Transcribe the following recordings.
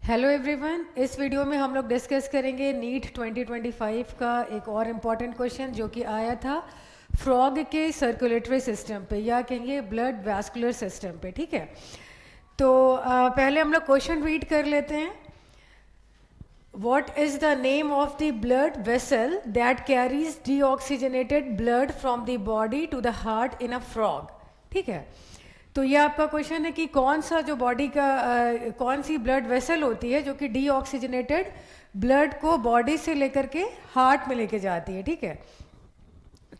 Hello everyone, इस video में हम लोग डिस्कस करेंगे नीट 2025 का एक और इम्पॉर्टेंट क्वेश्चन जो कि आया था फ्रॉग के सर्कुलेटरी सिस्टम पे या कहेंगे ब्लड वैस्कुलर सिस्टम पे। ठीक है, तो पहले हम लोग क्वेश्चन रीड कर लेते हैं। What is the name of the blood vessel that carries deoxygenated blood from the body to the heart in a frog? ठीक है, तो ये आपका क्वेश्चन है कि कौन सा जो बॉडी का कौन सी ब्लड वेसल होती है जो कि डीऑक्सीजनेटेड ब्लड को बॉडी से लेकर के हार्ट में लेके जाती है। ठीक है,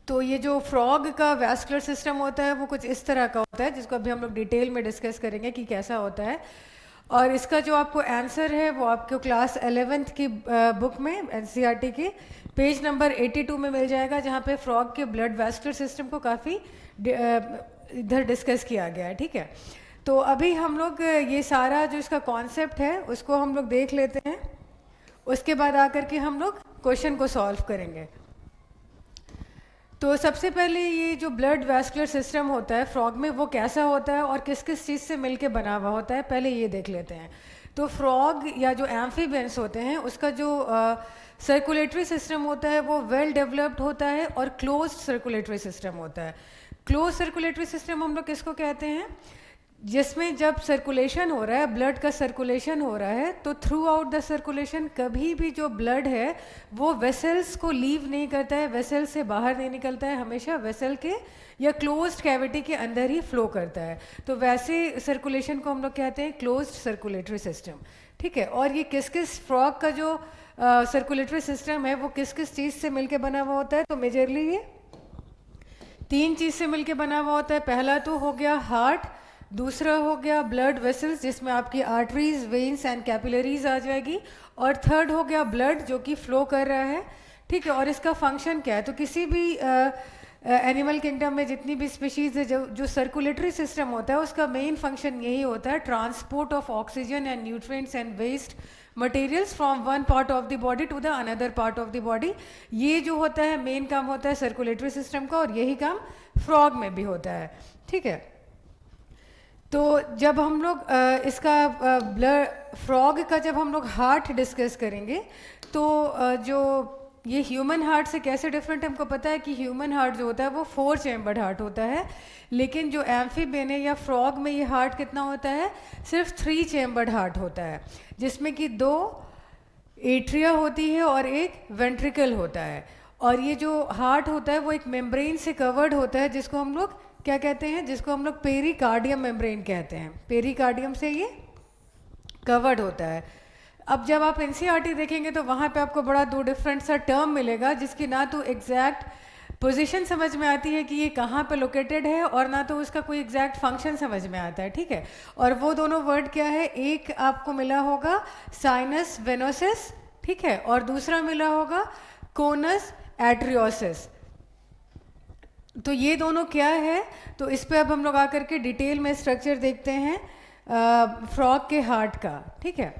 तो ये जो फ्रॉग का वैस्कुलर सिस्टम होता है वो कुछ इस तरह का होता है, जिसको अभी हम लोग डिटेल में डिस्कस करेंगे कि कैसा होता है। और इसका जो आपको आंसर है वो आपको क्लास 11th की बुक में एनसीईआरटी के पेज नंबर 82 में मिल जाएगा, जहाँ पे फ्रॉग के ब्लड वैस्कुलर सिस्टम को काफ़ी इधर डिस्कस किया गया है। ठीक है, तो अभी हम लोग ये सारा जो इसका कॉन्सेप्ट है उसको हम लोग देख लेते हैं, उसके बाद आकर के हम लोग क्वेश्चन को सॉल्व करेंगे। तो सबसे पहले ये जो ब्लड वैस्कुलर सिस्टम होता है फ्रॉग में वो कैसा होता है और किस किस चीज़ से मिलके बना हुआ होता है, पहले ये देख लेते हैं। तो फ्रॉग या जो एम्फीबियंस होते हैं उसका जो सर्कुलेटरी सिस्टम होता है वो वेल डेवलप्ड होता है और क्लोज्ड सर्कुलेटरी सिस्टम होता है। क्लोज सर्कुलेटरी सिस्टम हम लोग किसको कहते हैं? जिसमें जब सर्कुलेशन हो रहा है, ब्लड का सर्कुलेशन हो रहा है, तो थ्रू आउट द सर्कुलेशन कभी भी जो ब्लड है वो वेसल्स को लीव नहीं करता है, वेसल से बाहर नहीं निकलता है, हमेशा वेसल के या क्लोज्ड कैविटी के अंदर ही फ्लो करता है। तो वैसे सर्कुलेशन को हम लोग कहते हैं क्लोज्ड सर्कुलेटरी सिस्टम। ठीक है, और ये किस किस फ्रॉग का जो सर्कुलेटरी सिस्टम है वो किस किस चीज़ से मिलके बना हुआ होता है? तो मेजरली ये 3 चीज़ से मिलके बना हुआ होता है। पहला तो हो गया हार्ट, दूसरा हो गया ब्लड वेसल्स जिसमें आपकी आर्टरीज, वेन्स एंड कैपिलरीज आ जाएगी, और थर्ड हो गया ब्लड जो कि फ्लो कर रहा है। ठीक है, और इसका फंक्शन क्या है? तो किसी भी एनिमल किंगडम में जितनी भी स्पीशीज़ है जो सर्कुलेटरी सिस्टम होता है उसका मेन फंक्शन यही होता है, transport of oxygen and nutrients and waste materials from one part of the body to the another part of the body. ये जो होता है मेन काम होता है सर्कुलेटरी सिस्टम का, और यही काम फ्रॉग में भी होता है। ठीक है, तो जब हम लोग इसका ब्लड फ्रॉग का जब हम लोग हार्ट डिस्कस करेंगे तो जो ये ह्यूमन हार्ट से कैसे डिफरेंट है, हमको पता है कि ह्यूमन हार्ट जो होता है वो 4 चैम्बर्ड हार्ट होता है, लेकिन जो एम्फीबियन है या फ्रॉग में ये हार्ट कितना होता है? सिर्फ 3 चैम्बर्ड हार्ट होता है, जिसमें कि 2 एट्रिया होती है और एक वेंट्रिकल होता है। और ये जो हार्ट होता है वो एक मेम्ब्रेन से कवर्ड होता है, जिसको हम लोग क्या कहते हैं? जिसको हम लोग पेरिकार्डियम मेम्ब्रेन कहते हैं। पेरिकार्डियम से ये कवर्ड होता है। अब जब आप एनसीईआरटी देखेंगे तो वहाँ पे आपको बड़ा 2 डिफरेंट सा टर्म मिलेगा, जिसकी ना तो एग्जैक्ट पोजीशन समझ में आती है कि ये कहाँ पे लोकेटेड है, और ना तो उसका कोई एग्जैक्ट फंक्शन समझ में आता है। ठीक है, और वो दोनों वर्ड क्या है? एक आपको मिला होगा साइनस वेनोसिस, ठीक है, और दूसरा मिला होगा कोनस एट्रियोसिस। तो ये दोनों क्या है? तो इस पे अब हम लोग आकर के डिटेल में स्ट्रक्चर देखते हैं फ्रॉग के हार्ट का। ठीक है,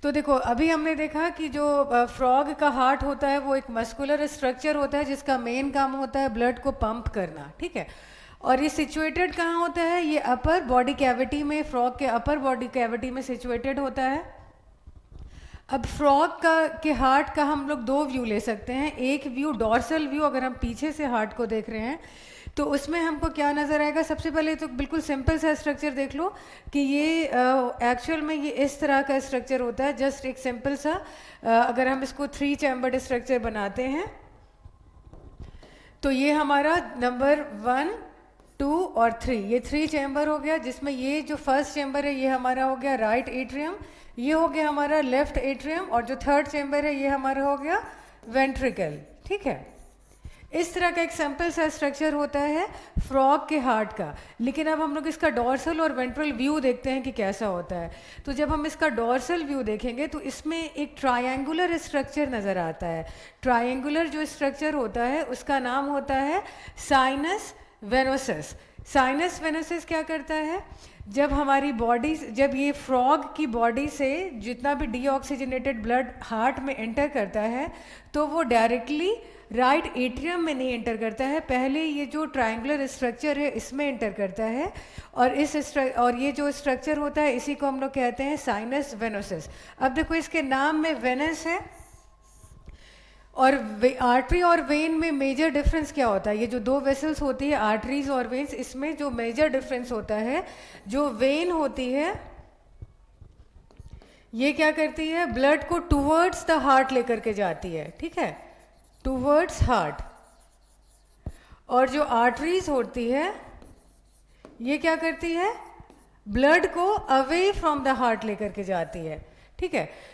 तो देखो अभी हमने देखा कि जो फ्रॉग का हार्ट होता है वो एक मस्कुलर स्ट्रक्चर होता है जिसका मेन काम होता है ब्लड को पंप करना। ठीक है, और ये सिचुएटेड कहाँ होता है? ये अपर बॉडी कैविटी में, फ्रॉग के अपर बॉडी कैविटी में सिचुएटेड होता है। अब फ्रॉग का के हार्ट का हम लोग 2 व्यू ले सकते हैं। एक व्यू डॉर्सल व्यू, अगर हम पीछे से हार्ट को देख रहे हैं तो उसमें हमको क्या नज़र आएगा? सबसे पहले तो बिल्कुल सिंपल सा स्ट्रक्चर देख लो कि ये एक्चुअल में ये इस तरह का स्ट्रक्चर होता है, जस्ट एक सिंपल सा। अगर हम इसको 3 चैम्बर्ड स्ट्रक्चर बनाते हैं तो ये हमारा नंबर 1, 2 और 3, ये 3 चैम्बर हो गया, जिसमें ये जो फर्स्ट चैम्बर है ये हमारा हो गया राइट एट्रियम, ये हो गया हमारा लेफ्ट एट्रियम, और जो थर्ड चैम्बर है ये हमारा हो गया वेंट्रिकल। ठीक है, इस तरह का एक सिंपल सा स्ट्रक्चर होता है फ्रॉग के हार्ट का। लेकिन अब हम लोग इसका डॉर्सल और वेंट्रल व्यू देखते हैं कि कैसा होता है। तो जब हम इसका डॉर्सल व्यू देखेंगे तो इसमें एक ट्रायंगुलर स्ट्रक्चर नज़र आता है। ट्रायंगुलर जो स्ट्रक्चर होता है उसका नाम होता है साइनस वेनोसिस। साइनस वेनोसिस क्या करता है? जब हमारी बॉडी, जब ये फ्रॉग की बॉडी से जितना भी डीऑक्सीजनेटेड ब्लड हार्ट में एंटर करता है तो वो डायरेक्टली राइट एट्रियम में नहीं एंटर करता है, पहले ये जो ट्रायंगुलर स्ट्रक्चर है इसमें एंटर करता है, और और ये जो स्ट्रक्चर होता है इसी को हम लोग कहते हैं साइनस वेनोसिस। अब देखो इसके नाम में वेनस है, और आर्टरी और वेन में मेजर डिफरेंस क्या होता है? ये जो दो वेसल्स होती है आर्टरीज और वेन्स, इसमें जो मेजर डिफरेंस होता है, जो वेन होती है ये क्या करती है, ब्लड को टूवर्ड्स द हार्ट लेकर के जाती है, ठीक है, टूवर्ड्स हार्ट। और जो आर्टरीज होती है ये क्या करती है, ब्लड को अवे फ्रॉम द हार्ट लेकर के जाती है, ठीक है।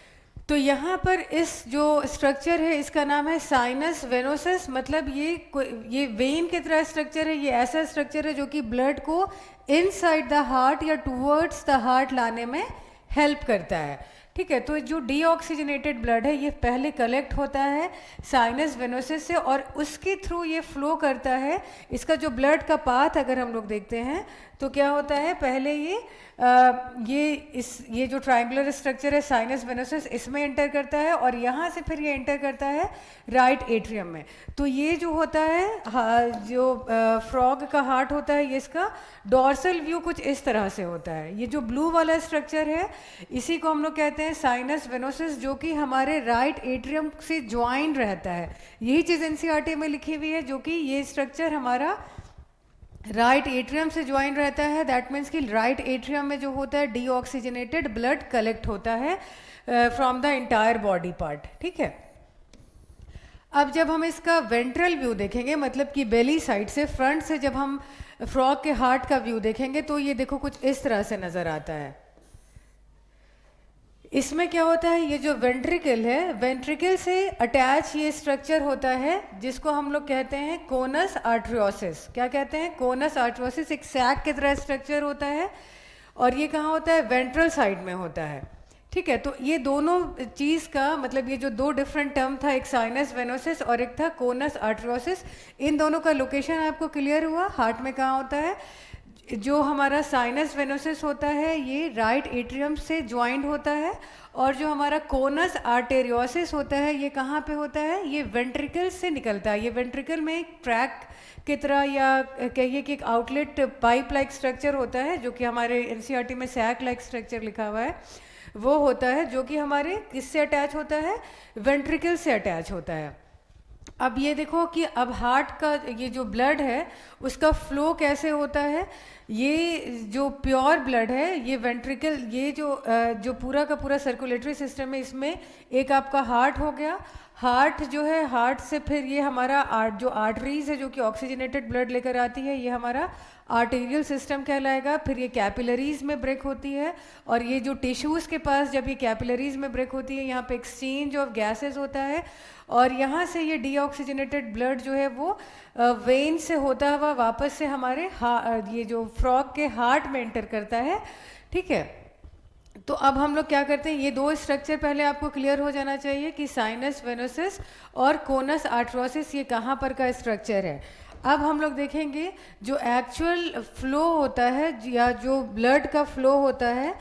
तो यहाँ पर इस जो स्ट्रक्चर है इसका नाम है साइनस वेनोसिस, मतलब ये वेन की तरह स्ट्रक्चर है, ये ऐसा स्ट्रक्चर है जो कि ब्लड को इनसाइड द हार्ट या टूवर्ड्स द हार्ट लाने में हेल्प करता है, ठीक है। तो जो डीऑक्सीजनेटेड ब्लड है ये पहले कलेक्ट होता है साइनस वेनोसिस से, और उसके थ्रू ये फ्लो करता है। इसका जो ब्लड का पाथ अगर हम लोग देखते हैं तो क्या होता है, पहले ये जो ट्रायंगुलर स्ट्रक्चर है साइनस वेनोसिस इसमें एंटर करता है, और यहाँ से फिर ये एंटर करता है राइट एट्रियम में। तो ये जो होता है जो फ्रॉग का हार्ट होता है, ये इसका डॉर्सल व्यू कुछ इस तरह से होता है। ये जो ब्लू वाला स्ट्रक्चर है इसी को हम लोग कहते हैं साइनस वेनोसिस, जो कि हमारे राइट एट्रियम से ज्वाइन रहता है। यही चीज़ एनसीईआरटी में लिखी हुई है, जो कि ये स्ट्रक्चर हमारा राइट एट्रियम से ज्वाइन रहता है। दैट मीन्स कि राइट एट्रियम में जो होता है डीऑक्सीजनेटेड ब्लड कलेक्ट होता है from the entire body part, ठीक है। अब जब हम इसका वेंट्रल व्यू देखेंगे, मतलब कि बेली साइड से, फ्रंट से जब हम फ्रॉग के हार्ट का व्यू देखेंगे तो ये देखो कुछ इस तरह से नज़र आता है। इसमें क्या होता है, ये जो वेंट्रिकल है, वेंट्रिकल से अटैच ये स्ट्रक्चर होता है जिसको हम लोग कहते हैं कोनस आर्टरियोसिस। क्या कहते हैं, कोनस आर्टरियोसिस। एक सैक की तरह स्ट्रक्चर होता है, और ये कहाँ होता है, वेंट्रल साइड में होता है, ठीक है। तो ये दोनों चीज़ का मतलब, ये जो दो डिफरेंट टर्म था, एक साइनस वेनोसिस और एक था कोनस आर्टरियोसिस, इन दोनों का लोकेशन आपको क्लियर हुआ। हार्ट में कहाँ होता है, जो हमारा साइनस वेनोसिस होता है ये राइट एट्रियम से ज्वाइंट होता है, और जो हमारा कोनस आर्टेरियोसिस होता है ये कहाँ पे होता है, ये वेंट्रिकल से निकलता है। ये वेंट्रिकल में एक ट्रैक की तरह, या कहिए कि एक आउटलेट पाइप लाइक स्ट्रक्चर होता है, जो कि हमारे एनसीईआरटी में सैक लाइक स्ट्रक्चर लिखा हुआ है, वो होता है, जो कि हमारे किससे अटैच होता है, वेंट्रिकल से अटैच होता है। अब ये देखो कि अब हार्ट का ये जो ब्लड है उसका फ्लो कैसे होता है। ये जो प्योर ब्लड है, ये वेंट्रिकल, ये जो पूरा का पूरा सर्कुलेटरी सिस्टम है, इसमें एक आपका हार्ट हो गया। हार्ट जो है, हार्ट से फिर ये हमारा जो आर्टरीज है जो कि ऑक्सीजनेटेड ब्लड लेकर आती है, ये हमारा आर्टेरियल सिस्टम कहलाएगा। फिर ये कैपिलरीज में ब्रेक होती है, और ये जो टिश्यूज़ के पास जब ये कैपिलरीज में ब्रेक होती है, यहाँ पे एक्सचेंज ऑफ गैसेस होता है, और यहाँ से ये डीऑक्सीजनेटेड ब्लड जो है वो वेन से होता हुआ वापस से हमारे ये जो फ्रॉग के हार्ट में एंटर करता है, ठीक है। तो अब हम लोग क्या करते हैं, ये दो स्ट्रक्चर पहले आपको क्लियर हो जाना चाहिए कि साइनस वेनोसिस और कोनस आर्टरोसिस ये कहाँ पर का स्ट्रक्चर है। अब हम लोग देखेंगे जो एक्चुअल फ्लो होता है, या जो ब्लड का फ्लो होता है,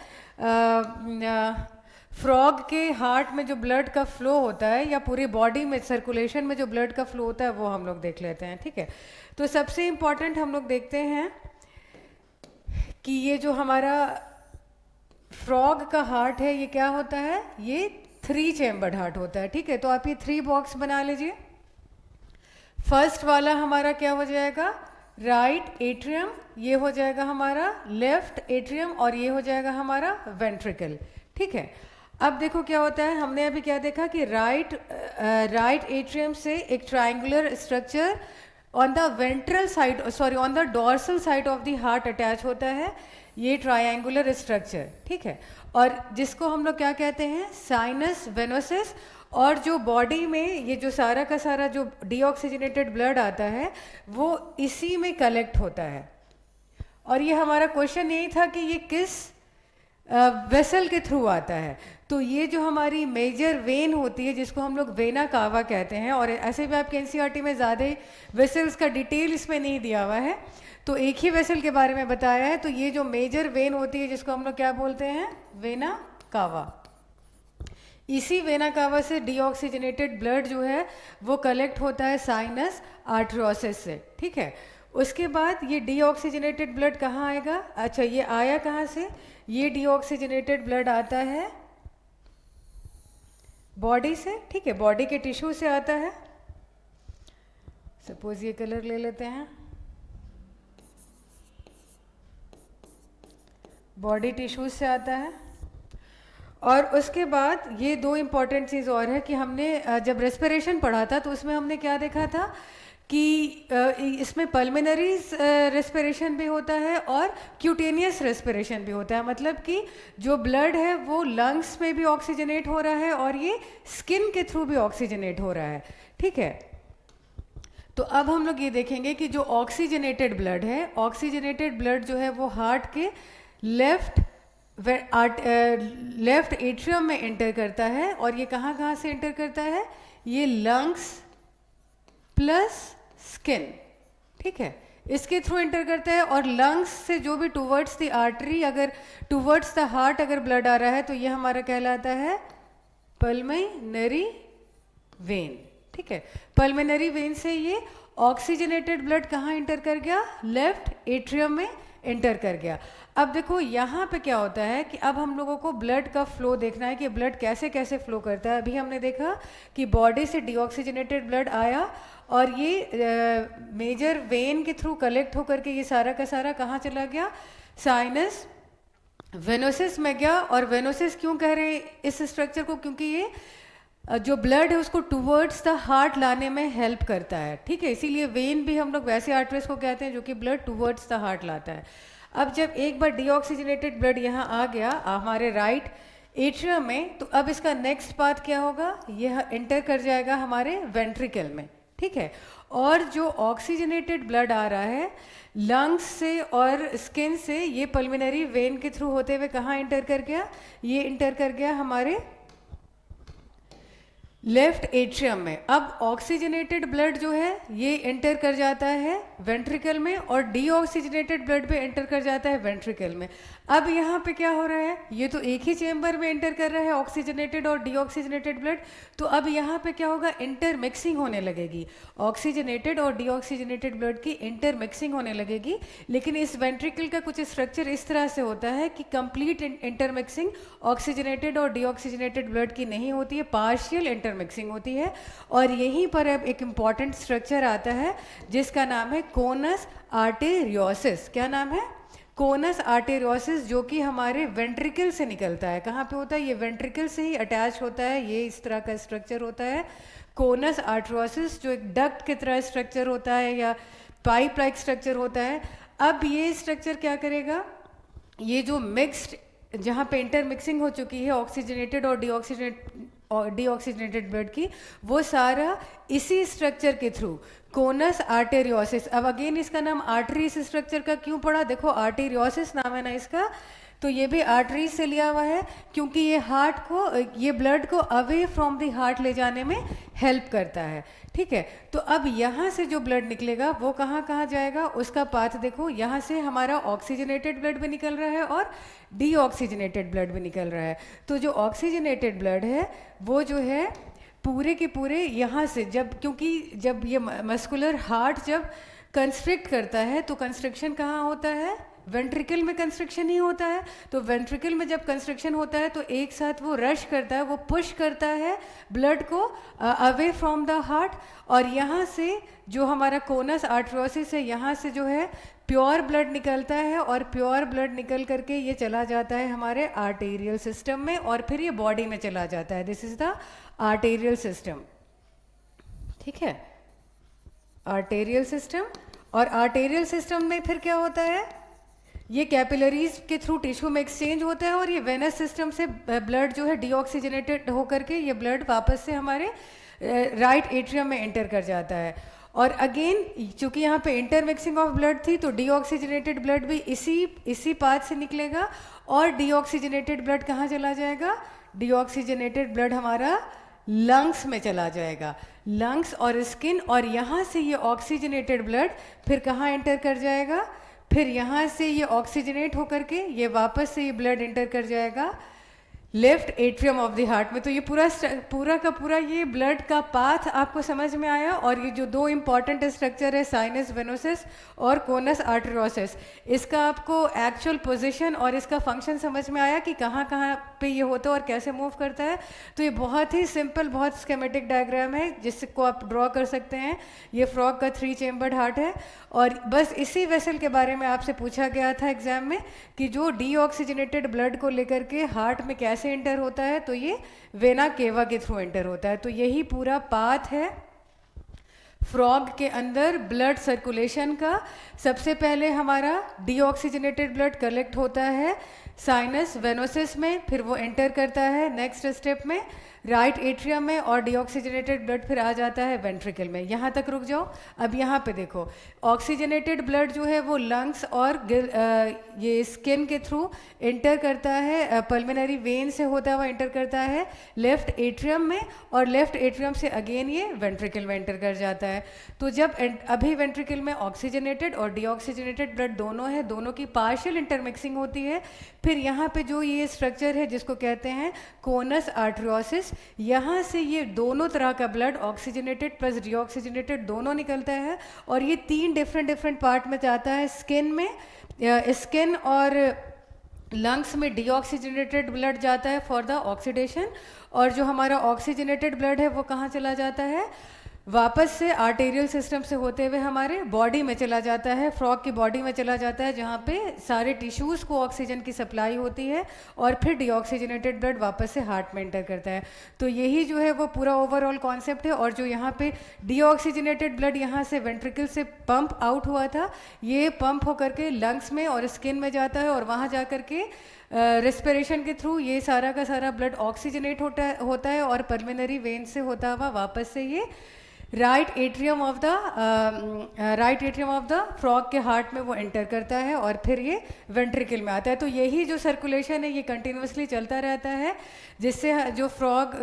फ्रॉग के हार्ट में जो ब्लड का फ्लो होता है, या पूरी बॉडी में सर्कुलेशन में जो ब्लड का फ्लो होता है, वो हम लोग देख लेते हैं, ठीक है। तो सबसे इम्पॉर्टेंट हम लोग देखते हैं कि ये जो हमारा फ्रॉग का हार्ट है ये क्या होता है, ये 3 चैम्बर्ड हार्ट होता है, ठीक है। तो आप ये 3 बॉक्स बना लीजिए। फर्स्ट वाला हमारा क्या हो जाएगा, राइट एट्रियम, ये हो जाएगा हमारा लेफ्ट एट्रियम, और ये हो जाएगा हमारा वेंट्रिकल, ठीक है। अब देखो क्या होता है, हमने अभी क्या देखा कि राइट एट्रियम से एक triangular structure on the ventral side, sorry on the dorsal side of the heart attach होता है, ये ट्रायंगुलर स्ट्रक्चर, ठीक है। और जिसको हम लोग क्या कहते हैं, साइनस वेनोसिस। और जो बॉडी में ये जो सारा का सारा जो डीऑक्सीजनेटेड ब्लड आता है वो इसी में कलेक्ट होता है। और ये हमारा क्वेश्चन यही था कि ये किस वेसल के थ्रू आता है। तो ये जो हमारी मेजर वेन होती है जिसको हम लोग वेना कावा कहते हैं, और ऐसे भी आपके एनसीईआरटी में ज़्यादा वेसल्स का डिटेल इसमें नहीं दिया हुआ है, तो एक ही वेसल के बारे में बताया है। तो ये जो मेजर वेन होती है जिसको हम लोग क्या बोलते हैं, वेना कावा, इसी वेना कावा से डीऑक्सीजनेटेड ब्लड जो है वो कलेक्ट होता है साइनस आर्टरोसिस से, ठीक है। उसके बाद ये डीऑक्सीजनेटेड ब्लड कहाँ आएगा? अच्छा, ये आया कहाँ से? ये डीऑक्सीजनेटेड ब्लड आता है बॉडी से, ठीक है, बॉडी के टिश्यू से आता है। सपोज ये कलर ले लेते हैं, बॉडी टिश्यूज से आता है। और उसके बाद ये दो इम्पॉर्टेंट चीज़ और है कि हमने जब रेस्पिरेशन पढ़ा था तो उसमें हमने क्या देखा था कि इसमें पल्मिनरी रेस्पिरेशन भी होता है और क्यूटेनियस रेस्पिरेशन भी होता है। मतलब कि जो ब्लड है वो लंग्स में भी ऑक्सीजनेट हो रहा है और ये स्किन के थ्रू भी ऑक्सीजनेट हो रहा है, ठीक है। तो अब हम लोग ये देखेंगे कि जो ऑक्सीजनेटेड ब्लड है, ऑक्सीजनेटेड ब्लड जो है वो हार्ट के लेफ्ट एट्रियम में एंटर करता है। और ये कहाँ कहाँ से एंटर करता है? ये लंग्स प्लस स्किन, ठीक है, इसके थ्रू एंटर करता है। और लंग्स से जो भी टूवर्ड्स द आर्टरी, अगर टूवर्ड्स द हार्ट अगर ब्लड आ रहा है तो ये हमारा कहलाता है पल्मोनरी वेन, ठीक है। पल्मोनरी वेन से ये ऑक्सीजनेटेड ब्लड कहाँ एंटर कर गया? लेफ्ट एट्रियम में एंटर कर गया। अब देखो यहाँ पे क्या होता है कि अब हम लोगों को ब्लड का फ्लो देखना है कि ब्लड कैसे कैसे फ्लो करता है। अभी हमने देखा कि बॉडी से डीऑक्सीजनेटेड ब्लड आया और ये मेजर वेन के थ्रू कलेक्ट होकर के ये सारा का सारा कहाँ चला गया? साइनस वेनोसिस में गया। और वेनोसिस क्यों कह रहे हैं इस स्ट्रक्चर को? क्योंकि ये जो ब्लड है उसको टूवर्ड्स द हार्ट लाने में हेल्प करता है, ठीक है। इसीलिए वेन भी हम लोग वैसे आर्टरीज को कहते हैं जो कि ब्लड टूवर्ड्स द हार्ट लाता है। अब जब एक बार डीऑक्सीजनेटेड ब्लड यहाँ आ गया हमारे राइट एट्रियम में, तो अब इसका नेक्स्ट पाथ क्या होगा? यह एंटर कर जाएगा हमारे वेंट्रिकल में, ठीक है। और जो ऑक्सीजनेटेड ब्लड आ रहा है लंग्स से और स्किन से, ये पल्मिनरी वेन के थ्रू होते हुए कहाँ एंटर कर गया? ये एंटर कर गया हमारे लेफ्ट एट्रियम में। अब ऑक्सीजनेटेड ब्लड जो है ये एंटर कर जाता है वेंट्रिकल में और डीऑक्सीजनेटेड ब्लड भी एंटर कर जाता है वेंट्रिकल में। अब यहाँ पे क्या हो रहा है? ये तो एक ही चेम्बर में एंटर कर रहा है ऑक्सीजनेटेड और डीऑक्सीजनेटेड ब्लड। तो अब यहाँ पे क्या होगा? इंटर मिक्सिंग होने लगेगी, ऑक्सीजनेटेड और डीऑक्सीजनेटेड ब्लड की इंटर मिक्सिंग होने लगेगी। लेकिन इस वेंट्रिकल का कुछ स्ट्रक्चर इस तरह से होता है कि कंप्लीट इंटर मिक्सिंग ऑक्सीजनेटेड और डीऑक्सीजनेटेड ब्लड की नहीं होती है, पार्शियल इंटर मिक्सिंग होती है। और यहीं पर अब एक इम्पॉर्टेंट स्ट्रक्चर आता है जिसका नाम है कोनस आर्टेरियोसिस। क्या नाम है? कोनस आर्टेरियोसिस, जो कि हमारे वेंट्रिकल से निकलता है। कहाँ पे होता है? ये वेंट्रिकल से ही अटैच होता है। ये इस तरह का स्ट्रक्चर होता है कोनस आर्टेरियोसिस, जो एक डक्ट की तरह स्ट्रक्चर होता है या पाइप लाइक स्ट्रक्चर होता है। अब ये स्ट्रक्चर क्या करेगा? ये जो मिक्स्ड, जहाँ पे इंटर मिक्सिंग हो चुकी है ऑक्सीजनेटेड और डीऑक्सीजनेटेड ब्लड की, वो सारा इसी स्ट्रक्चर के थ्रू कोनस आर्टेरियोसिस। अब अगेन इसका नाम आर्टरी इस स्ट्रक्चर का क्यों पड़ा? देखो आर्टेरियोसिस नाम है ना इसका, तो ये भी आर्टरी से लिया हुआ है क्योंकि ये हार्ट को, ये ब्लड को अवे फ्रॉम द हार्ट ले जाने में हेल्प करता है, ठीक है। तो अब यहाँ से जो ब्लड निकलेगा वो कहाँ कहाँ जाएगा? उसका पाथ देखो, यहाँ से हमारा ऑक्सीजनेटेड ब्लड भी निकल रहा है और डीऑक्सीजनेटेड ब्लड भी निकल रहा है। तो जो ऑक्सीजनेटेड ब्लड है वो जो है पूरे के पूरे यहाँ से, क्योंकि जब ये मस्कुलर हार्ट जब कंस्ट्रिक्ट करता है तो कंस्ट्रिक्शन कहाँ होता है? वेंट्रिकल में कंस्ट्रिक्शन ही होता है। तो वेंट्रिकल में जब कंस्ट्रिक्शन होता है तो एक साथ वो रश करता है, वो पुश करता है ब्लड को अवे फ्रॉम द हार्ट। और यहाँ से जो हमारा कोनस आर्टेरियोसिस है, यहाँ से जो है प्योर ब्लड निकलता है और प्योर ब्लड निकल करके ये चला जाता है हमारे आर्टेरियल सिस्टम में और फिर ये बॉडी में चला जाता है। This is the arterial system, ठीक है, आर्टेरियल सिस्टम। और आर्टेरियल सिस्टम में फिर क्या होता है? ये कैपिलरीज के थ्रू टिश्यू में एक्सचेंज होता है और ये वेनस सिस्टम से ब्लड जो है डीऑक्सीजनेटेड होकर के ये ब्लड वापस से हमारे राइट एट्रियम में एंटर कर जाता है। और अगेन चूंकि यहाँ पे इंटर मिक्सिंग ऑफ ब्लड थी तो डीऑक्सीजनेटेड ब्लड भी इसी पाथ से निकलेगा और डीऑक्सीजनेटेड ब्लड कहाँ चला जाएगा? डीऑक्सीजनेटेड ब्लड हमारा लंग्स में चला जाएगा, लंग्स और स्किन। और यहाँ से ये ऑक्सीजनेटेड ब्लड फिर कहाँ एंटर कर जाएगा? फिर यहाँ से ये ऑक्सीजनेट होकर के ये वापस से ये ब्लड एंटर कर जाएगा left atrium of the heart में। तो ये पूरा का पूरा ये ब्लड का पाथ आपको समझ में आया। और ये जो दो इंपॉर्टेंट स्ट्रक्चर है साइनस वेनोसिस और कोनस आर्टेरियोसिस, इसका आपको एक्चुअल पोजीशन और इसका फंक्शन समझ में आया कि कहाँ कहाँ पे ये होता है और कैसे मूव करता है। तो ये बहुत ही सिंपल, बहुत स्केमेटिक डायग्राम है जिसको आप ड्रॉ कर सकते हैं। ये फ्रॉग का 3 चेम्बर्ड हार्ट है। और बस इसी वेसल के बारे में आपसे पूछा गया था एग्जाम में कि जो डीऑक्सीजनेटेड ब्लड को लेकर के हार्ट में कैसे एंटर होता है, तो ये वेना केवा के थ्रू एंटर होता है। तो यही पूरा पाथ है फ्रॉग के अंदर ब्लड सर्कुलेशन का। सबसे पहले हमारा डीऑक्सीजनेटेड ब्लड कलेक्ट होता है साइनस वेनोसिस में, फिर वो एंटर करता है नेक्स्ट स्टेप में राइट एट्रियम में, और डीऑक्सीजनेटेड ब्लड फिर आ जाता है वेंट्रिकल में। यहाँ तक रुक जाओ। अब यहाँ पे देखो, ऑक्सीजनेटेड ब्लड जो है वो लंग्स और ये स्किन के थ्रू एंटर करता है, पल्मोनरी वेन से होता हुआ एंटर करता है लेफ्ट एट्रियम में, और लेफ्ट एट्रियम से अगेन ये वेंट्रिकल में एंटर कर जाता है। तो जब अभी वेंट्रिकल में ऑक्सीजनेटेड और डीऑक्सीजनेटेड ब्लड दोनों है, दोनों की पार्शियल इंटरमिक्सिंग होती है। फिर यहाँ पे जो ये स्ट्रक्चर है जिसको कहते हैं कोनस आर्टेरियोसिस, यहाँ से ये दोनों तरह का ब्लड ऑक्सीजनेटेड प्लस डीऑक्सीजनेटेड दोनों निकलता है, और ये 3 डिफरेंट पार्ट में जाता है। स्किन में, स्किन और लंग्स में डीऑक्सीजनेटेड ब्लड जाता है फॉर द ऑक्सीडेशन, और जो हमारा ऑक्सीजनेटेड ब्लड है वो कहाँ चला जाता है, वापस से आर्टेरियल सिस्टम से होते हुए हमारे बॉडी में चला जाता है, फ्रॉग की बॉडी में चला जाता है, जहाँ पे सारे टिश्यूज़ को ऑक्सीजन की सप्लाई होती है, और फिर डीऑक्सीजनेटेड ब्लड वापस से हार्ट में एंटर करता है। तो यही जो है वो पूरा ओवरऑल कॉन्सेप्ट है। और जो यहाँ पे डीऑक्सीजनेटेड ब्लड यहाँ से वेंट्रिकल से पंप आउट हुआ था, ये पंप होकर के लंग्स में और स्किन में जाता है, और वहाँ जा कर के रेस्पिरेशन के थ्रू ये सारा का सारा ब्लड ऑक्सीजनेट होता है, और पल्मोनरी वेन से होता हुआ वापस से ये right atrium of the frog के हार्ट में वो एंटर करता है, और फिर ये वेंट्रिकल में आता है। तो यही जो सर्कुलेशन है ये कंटिन्यूसली चलता रहता है, जिससे जो फ्रॉग,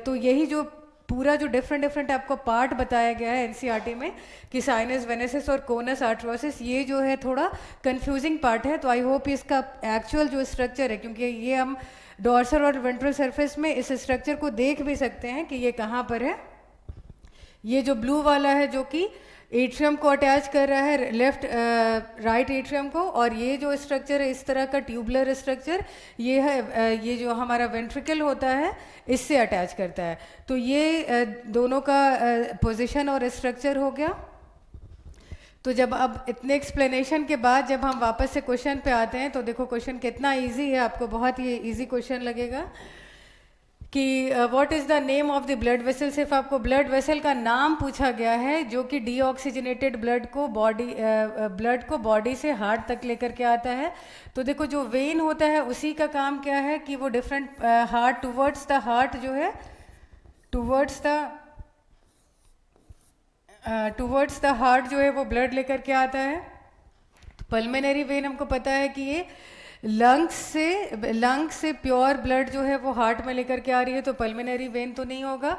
तो यही जो पूरा जो डिफरेंट आपको पार्ट बताया गया है एनसीईआरटी में कि साइनस वेनेसिस और कोनस आर्टेरियोसिस, ये जो है थोड़ा कंफ्यूजिंग पार्ट है। तो आई होप इसका एक्चुअल जो स्ट्रक्चर है, क्योंकि ये हम डॉर्सल और वेंट्रल सरफेस में इस स्ट्रक्चर को देख भी सकते हैं कि ये कहाँ पर है। ये जो ब्लू वाला है जो कि एट्रियम को अटैच कर रहा है, लेफ्ट राइट एट्रियम को, और ये जो स्ट्रक्चर है इस तरह का ट्यूबुलर स्ट्रक्चर, ये है ये जो हमारा वेंट्रिकल होता है इससे अटैच करता है। तो ये दोनों का पोजीशन और स्ट्रक्चर हो गया। तो जब अब इतने एक्सप्लेनेशन के बाद जब हम वापस से क्वेश्चन पे आते हैं, तो देखो क्वेश्चन कितना इजी है, आपको बहुत ही इजी क्वेश्चन लगेगा कि what is the name of the blood vessel. सिर्फ आपको ब्लड वेसल का नाम पूछा गया है जो कि डीऑक्सीजनेटेड ब्लड को बॉडी से हार्ट तक लेकर के आता है। तो देखो जो वेन होता है उसी का काम क्या है कि वो different heart towards the heart जो है टूवर्ड्स द हार्ट जो है वो ब्लड लेकर के आता है। तो पल्मोनरी वेन हमको पता है कि ये लंग्स से प्योर ब्लड जो है वो हार्ट में लेकर के आ रही है, तो पल्मोनरी वेन तो नहीं होगा।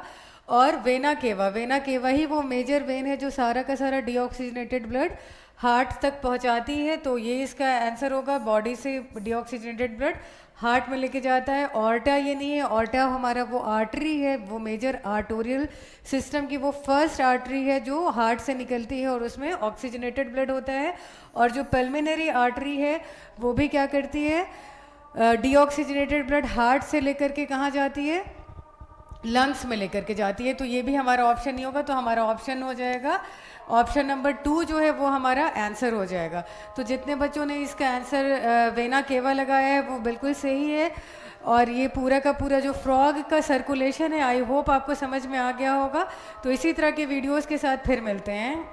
और वेना केवा ही वो मेजर वेन है जो सारा का सारा डीऑक्सीजनेटेड ब्लड हार्ट तक पहुंचाती है। तो ये इसका आंसर होगा, बॉडी से डीऑक्सीजनेटेड ब्लड हार्ट में लेके जाता है। ऑर्टा ये नहीं है, ऑर्टा हमारा वो आर्टरी है, वो मेजर आर्टोरियल सिस्टम की वो फर्स्ट आर्टरी है जो हार्ट से निकलती है और उसमें ऑक्सीजनेटेड ब्लड होता है। और जो पल्मोनरी आर्टरी है वो भी क्या करती है, डीऑक्सीजनेटेड ब्लड हार्ट से लेकर के कहाँ जाती है, लंग्स में लेकर के जाती है। तो ये भी हमारा ऑप्शन नहीं होगा, तो हमारा ऑप्शन हो जाएगा ऑप्शन नंबर 2 जो है वो हमारा आंसर हो जाएगा। तो जितने बच्चों ने इसका आंसर वेना केवा लगाया है वो बिल्कुल सही है। और ये पूरा का पूरा जो फ्रॉग का सर्कुलेशन है, आई होप आपको समझ में आ गया होगा। तो इसी तरह के वीडियोस के साथ फिर मिलते हैं।